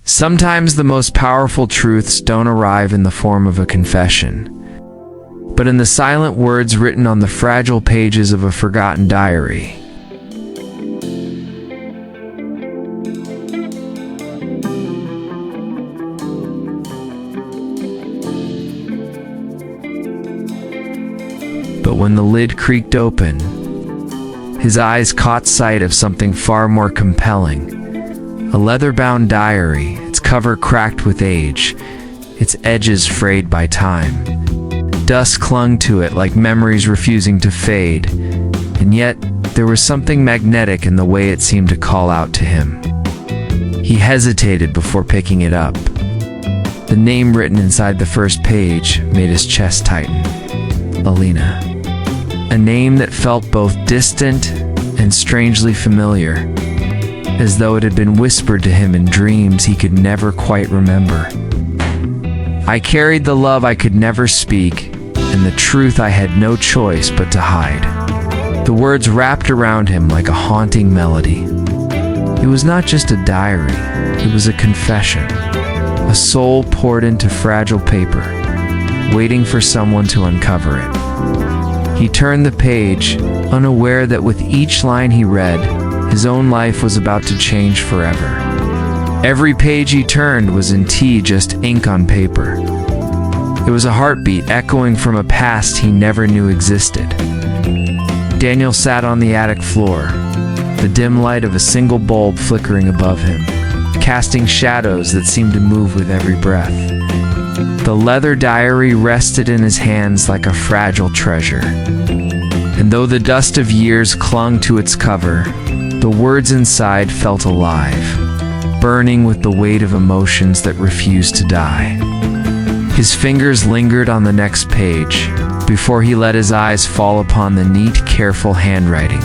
Sometimes the most powerful truths don't arrive in the form of a confession, but in the silent words written on the fragile pages of a forgotten diary. But when the lid creaked open, his eyes caught sight of something far more compelling. A leather-bound diary, its cover cracked with age, its edges frayed by time. Dust clung to it like memories refusing to fade, and yet there was something magnetic in the way it seemed to call out to him. He hesitated before picking it up. The name written inside the first page made his chest tighten. Alina. A name that felt both distant and strangely familiar, as though it had been whispered to him in dreams he could never quite remember. I carried the love I could never speak, and the truth I had no choice but to hide. The words wrapped around him like a haunting melody. It was not just a diary, it was a confession, a soul poured into fragile paper, waiting for someone to uncover it. He turned the page, unaware that with each line he read, his own life was about to change forever. Every page he turned was in just ink on paper. It was a heartbeat echoing from a past he never knew existed. Daniel sat on the attic floor, the dim light of a single bulb flickering above him, casting shadows that seemed to move with every breath. The leather diary rested in his hands like a fragile treasure, and though the dust of years clung to its cover, the words inside felt alive, burning with the weight of emotions that refused to die. His fingers lingered on the next page before he let his eyes fall upon the neat, careful handwriting.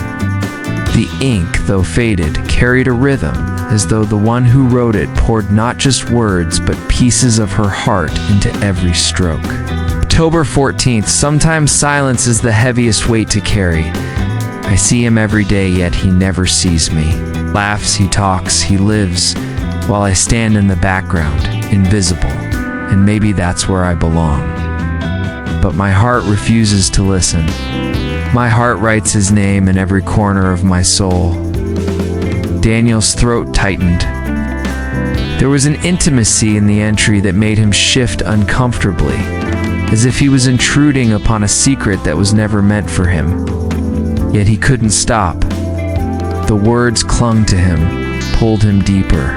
The ink, though faded, carried a rhythm, as though the one who wrote it poured not just words, but pieces of her heart into every stroke. October 14th, sometimes silence is the heaviest weight to carry. I see him every day, yet he never sees me. Laughs, he talks, he lives, while I stand in the background, invisible, and maybe that's where I belong. But my heart refuses to listen. My heart writes his name in every corner of my soul. Daniel's throat tightened. There was an intimacy in the entry that made him shift uncomfortably, as if he was intruding upon a secret that was never meant for him. Yet he couldn't stop. The words clung to him, pulled him deeper.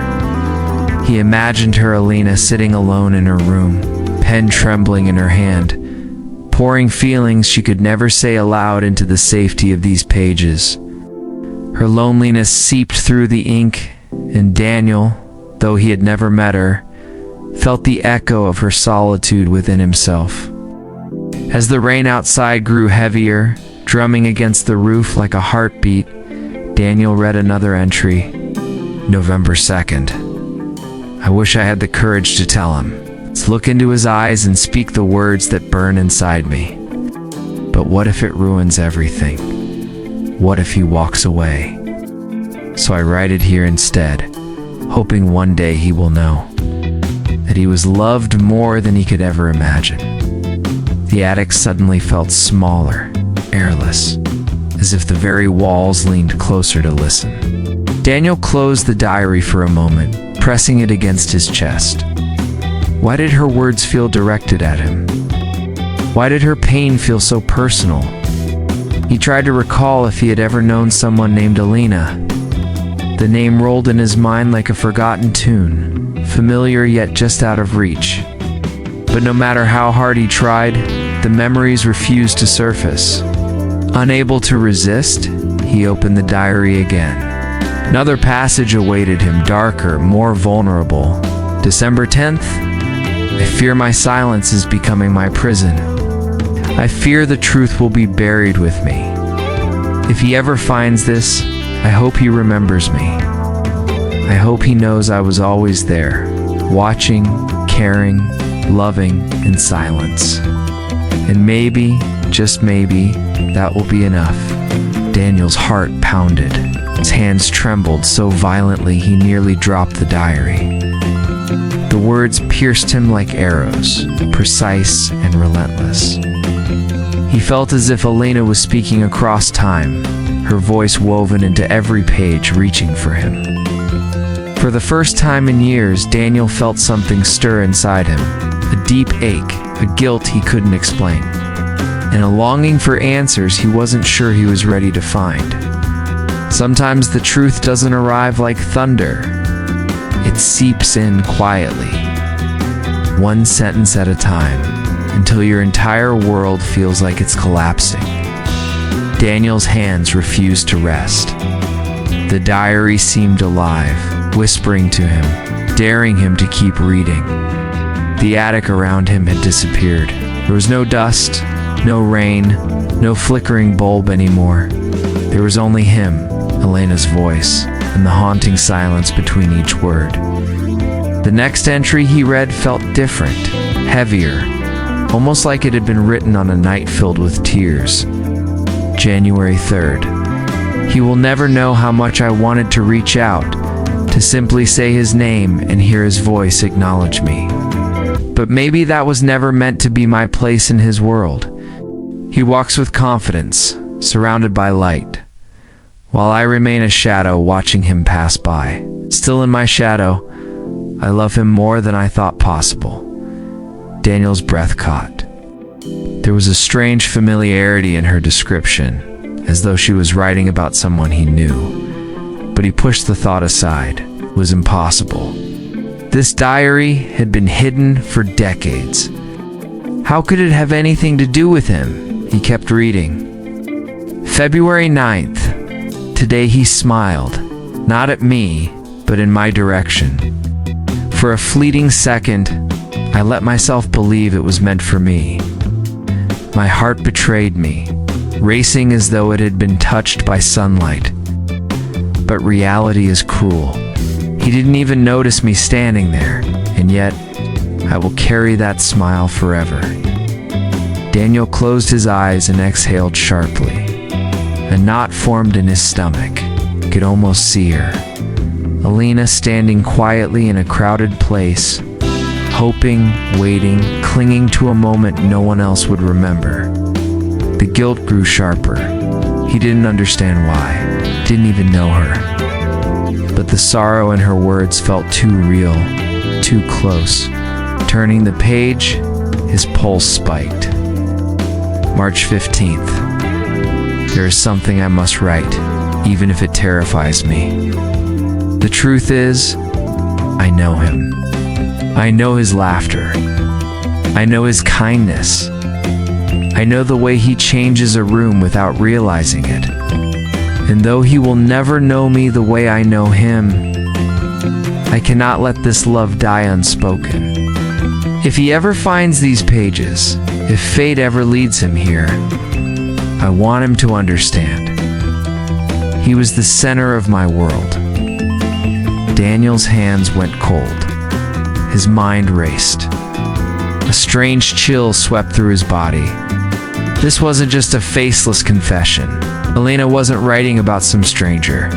He imagined her, Alina, sitting alone in her room, pen trembling in her hand, pouring feelings she could never say aloud into the safety of these pages. Her loneliness seeped through the ink, and Daniel, though he had never met her, felt the echo of her solitude within himself. As the rain outside grew heavier, drumming against the roof like a heartbeat, Daniel read another entry. November 2nd. I wish I had the courage to tell him. Let's look into his eyes and speak the words that burn inside me. But what if it ruins everything? What if he walks away? So I write it here instead, hoping one day he will know that he was loved more than he could ever imagine. The attic suddenly felt smaller, airless, as if the very walls leaned closer to listen. Daniel closed the diary for a moment, pressing it against his chest. Why did her words feel directed at him? Why did her pain feel so personal? He tried to recall if he had ever known someone named Alina. The name rolled in his mind like a forgotten tune, familiar yet just out of reach. But no matter how hard he tried, the memories refused to surface. Unable to resist, he opened the diary again. Another passage awaited him, darker, more vulnerable. December 10th. I fear my silence is becoming my prison. I fear the truth will be buried with me. If he ever finds this, I hope he remembers me. I hope he knows I was always there, watching, caring, loving in silence. And maybe, just maybe, that will be enough. Daniel's heart pounded. His hands trembled so violently he nearly dropped the diary. The words pierced him like arrows, precise and relentless. He felt as if Elena was speaking across time, her voice woven into every page, reaching for him. For the first time in years, Daniel felt something stir inside him, a deep ache, a guilt he couldn't explain, and a longing for answers he wasn't sure he was ready to find. Sometimes the truth doesn't arrive like thunder. It seeps in quietly, one sentence at a time, until your entire world feels like it's collapsing. Daniel's hands refused to rest. The diary seemed alive, whispering to him, daring him to keep reading. The attic around him had disappeared. There was no dust, no rain, no flickering bulb anymore. There was only him, Elena's voice, and the haunting silence between each word. The next entry he read felt different, heavier, almost like it had been written on a night filled with tears. January 3rd. He will never know how much I wanted to reach out, to simply say his name and hear his voice acknowledge me. But maybe that was never meant to be my place in his world. He walks with confidence, surrounded by light, while I remain a shadow watching him pass by. Still in my shadow, I love him more than I thought possible. Daniel's breath caught. There was a strange familiarity in her description, as though she was writing about someone he knew. But he pushed the thought aside. It was impossible. This diary had been hidden for decades. How could it have anything to do with him? He kept reading. February 9th. Today he smiled, not at me, but in my direction. For a fleeting second, I let myself believe it was meant for me. My heart betrayed me, racing as though it had been touched by sunlight. But reality is cruel. He didn't even notice me standing there, and yet I will carry that smile forever. Daniel closed his eyes and exhaled sharply. A knot formed in his stomach. I could almost see her. Elena standing quietly in a crowded place, hoping, waiting, clinging to a moment no one else would remember. The guilt grew sharper. He didn't understand why, didn't even know her. But the sorrow in her words felt too real, too close. Turning the page, his pulse spiked. March 15th. There is something I must write, even if it terrifies me. The truth is, I know him. I know his laughter. I know his kindness. I know the way he changes a room without realizing it. And though he will never know me the way I know him, I cannot let this love die unspoken. If he ever finds these pages, if fate ever leads him here, I want him to understand. He was the center of my world. Daniel's hands went cold. His mind raced. A strange chill swept through his body. This wasn't just a faceless confession. Elena wasn't writing about some stranger.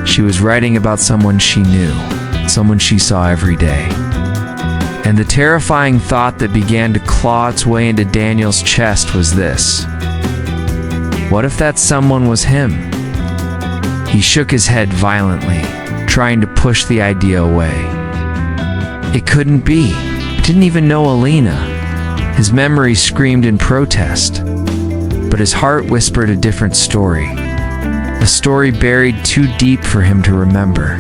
She was writing about someone she knew, someone she saw every day. And the terrifying thought that began to claw its way into Daniel's chest was this. What if that someone was him? He shook his head violently, trying to push the idea away. It couldn't be. He didn't even know Elena. His memory screamed in protest. But his heart whispered a different story. A story buried too deep for him to remember.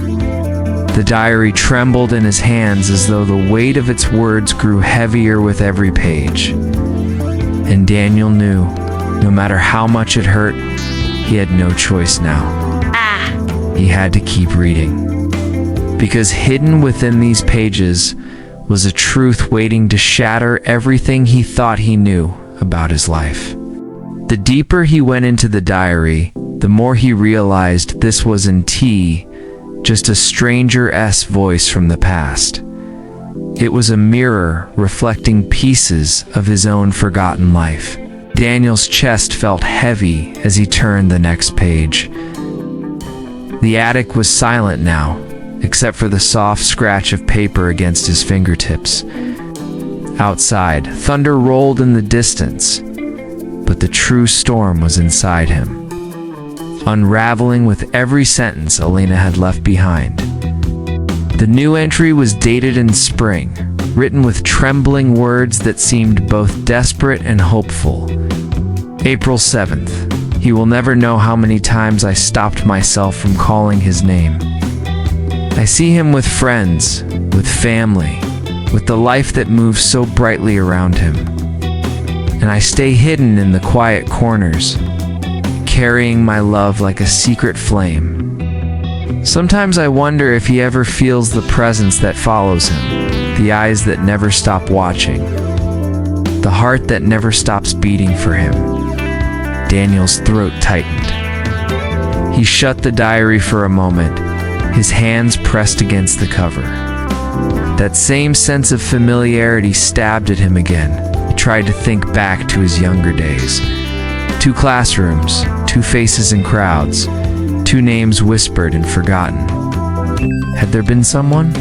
The diary trembled in his hands as though the weight of its words grew heavier with every page. And Daniel knew, no matter how much it hurt, he had no choice now. He had to keep reading. Because hidden within these pages was a truth waiting to shatter everything he thought he knew about his life. The deeper he went into the diary, the more he realized this wasn't just a stranger's voice from the past. It was a mirror reflecting pieces of his own forgotten life. Daniel's chest felt heavy as he turned the next page. The attic was silent now, except for the soft scratch of paper against his fingertips. Outside, thunder rolled in the distance, but the true storm was inside him, unraveling with every sentence Elena had left behind. The new entry was dated in spring, written with trembling words that seemed both desperate and hopeful. April 7th. He will never know how many times I stopped myself from calling his name. I see him with friends, with family, with the life that moves so brightly around him. And I stay hidden in the quiet corners, carrying my love like a secret flame. Sometimes I wonder if he ever feels the presence that follows him, the eyes that never stop watching, the heart that never stops beating for him. Daniel's throat tightened. He shut the diary for a moment, his hands pressed against the cover. That same sense of familiarity stabbed at him again. He tried to think back to his younger days. 2 classrooms, 2 faces in crowds, 2 names whispered and forgotten. Had there been someone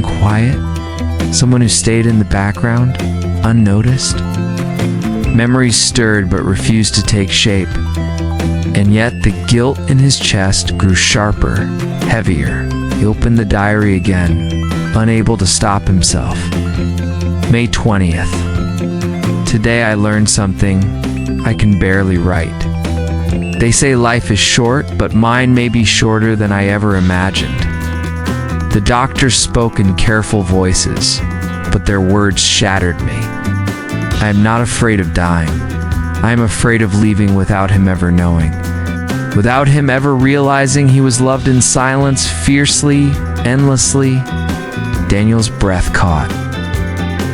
quiet, someone who stayed in the background, unnoticed? Memories stirred but refused to take shape, and yet the guilt in his chest grew sharper, heavier. He opened the diary again, unable to stop himself. May 20th. Today I learned something I can barely write. They say life is short, but mine may be shorter than I ever imagined. The doctors spoke in careful voices, but their words shattered me. I am not afraid of dying. I am afraid of leaving without him ever knowing. Without him ever realizing he was loved in silence, fiercely, endlessly. Daniel's breath caught.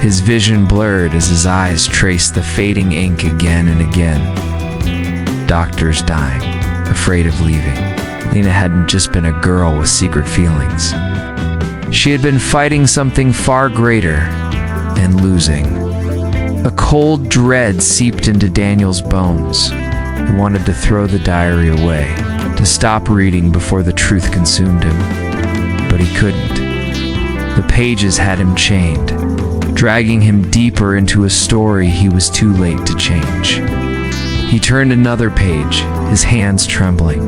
His vision blurred as his eyes traced the fading ink again and again. Doctors dying, afraid of leaving. Lena hadn't just been a girl with secret feelings. She had been fighting something far greater and losing. A cold dread seeped into Daniel's bones. He wanted to throw the diary away, to stop reading before the truth consumed him. But he couldn't. The pages had him chained, dragging him deeper into a story he was too late to change. He turned another page, his hands trembling.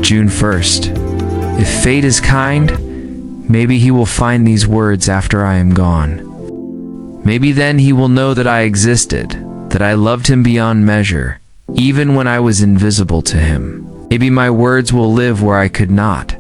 June 1st. If fate is kind, maybe he will find these words after I am gone. Maybe then he will know that I existed, that I loved him beyond measure, even when I was invisible to him. Maybe my words will live where I could not.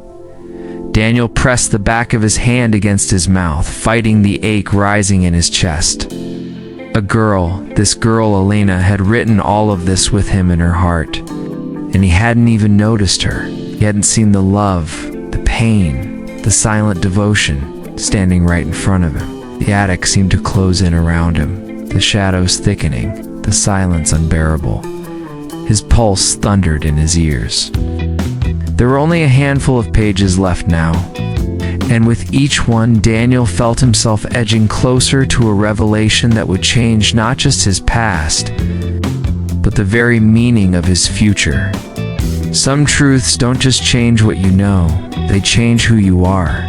Daniel pressed the back of his hand against his mouth, fighting the ache rising in his chest. A girl, this girl Elena, had written all of this with him in her heart, and he hadn't even noticed her. He hadn't seen the love, the pain, the silent devotion standing right in front of him. The attic seemed to close in around him, the shadows thickening, the silence unbearable. His pulse thundered in his ears. There were only a handful of pages left now, and with each one, Daniel felt himself edging closer to a revelation that would change not just his past, but the very meaning of his future. Some truths don't just change what you know, they change who you are,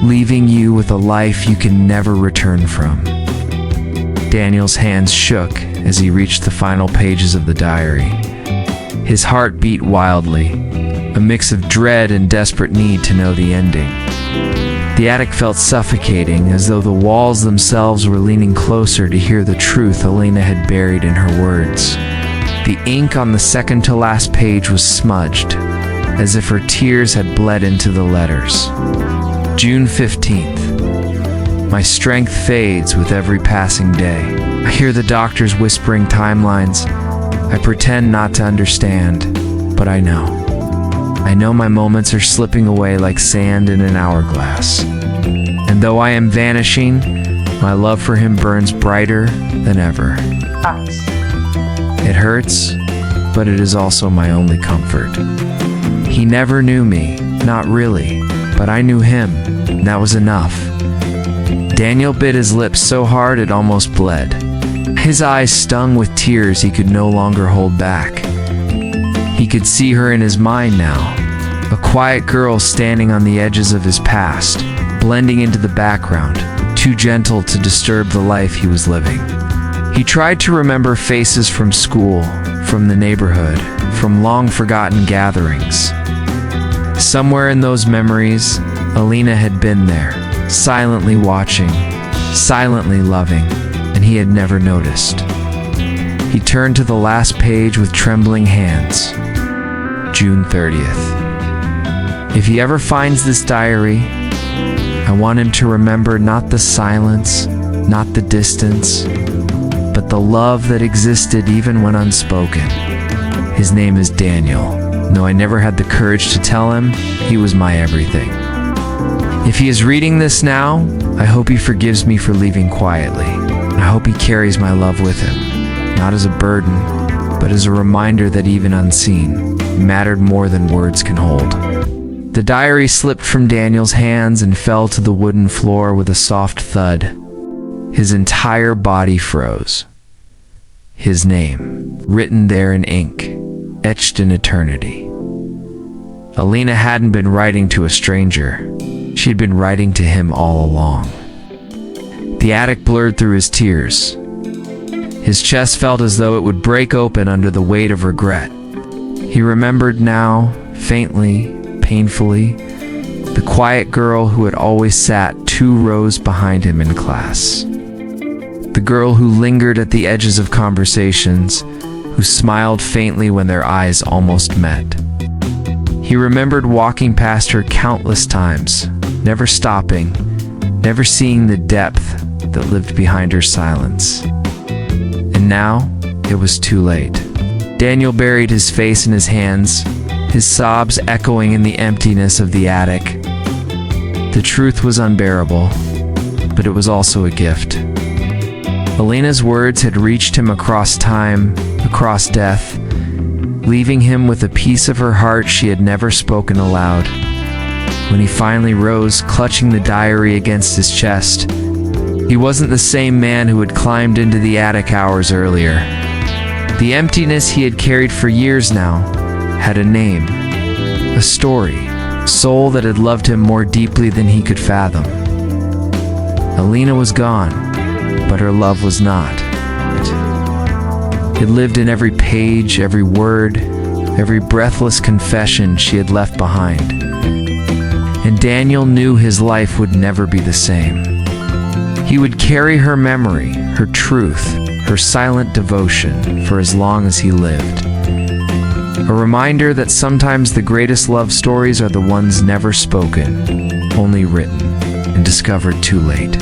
leaving you with a life you can never return from. Daniel's hands shook as he reached the final pages of the diary. His heart beat wildly, a mix of dread and desperate need to know the ending. The attic felt suffocating, as though the walls themselves were leaning closer to hear the truth Elena had buried in her words. The ink on the second to last page was smudged, as if her tears had bled into the letters. June 15th. My strength fades with every passing day. I hear the doctors whispering timelines. I pretend not to understand, but I know. I know my moments are slipping away like sand in an hourglass. And though I am vanishing, my love for him burns brighter than ever. It hurts, but it is also my only comfort. He never knew me, not really, but I knew him, and that was enough. Daniel bit his lips so hard it almost bled. His eyes stung with tears he could no longer hold back. He could see her in his mind now, A quiet girl standing on the edges of his past, blending into the background, too gentle to disturb the life he was living. He tried to remember faces from school, from the neighborhood, from long-forgotten gatherings. Somewhere in those memories, Alina had been there, silently watching, silently loving, and he had never noticed. He turned to the last page with trembling hands. June 30th. If he ever finds this diary, I want him to remember not the silence, not the distance, but the love that existed even when unspoken. His name is Daniel. Though I never had the courage to tell him, he was my everything. If he is reading this now, I hope he forgives me for leaving quietly. I hope he carries my love with him, not as a burden, but as a reminder that even unseen, mattered more than words can hold. The diary slipped from Daniel's hands and fell to the wooden floor with a soft thud. His entire body froze. His name, written there in ink, etched in eternity. Alina hadn't been writing to a stranger. She'd been writing to him all along. The attic blurred through his tears. His chest felt as though it would break open under the weight of regret. He remembered now, faintly, painfully, the quiet girl who had always sat 2 rows behind him in class. The girl who lingered at the edges of conversations, who smiled faintly when their eyes almost met. He remembered walking past her countless times, never stopping, never seeing the depth that lived behind her silence. And now, it was too late. Daniel buried his face in his hands, his sobs echoing in the emptiness of the attic. The truth was unbearable, but it was also a gift. Alina's words had reached him across time, across death, leaving him with a piece of her heart she had never spoken aloud. When he finally rose, clutching the diary against his chest, he wasn't the same man who had climbed into the attic hours earlier. The emptiness he had carried for years now had a name, a story, a soul that had loved him more deeply than he could fathom. Alina was gone, but her love was not. It lived in every page, every word, every breathless confession she had left behind. And Daniel knew his life would never be the same. He would carry her memory, her truth, her silent devotion for as long as he lived. A reminder that sometimes the greatest love stories are the ones never spoken, only written and discovered too late.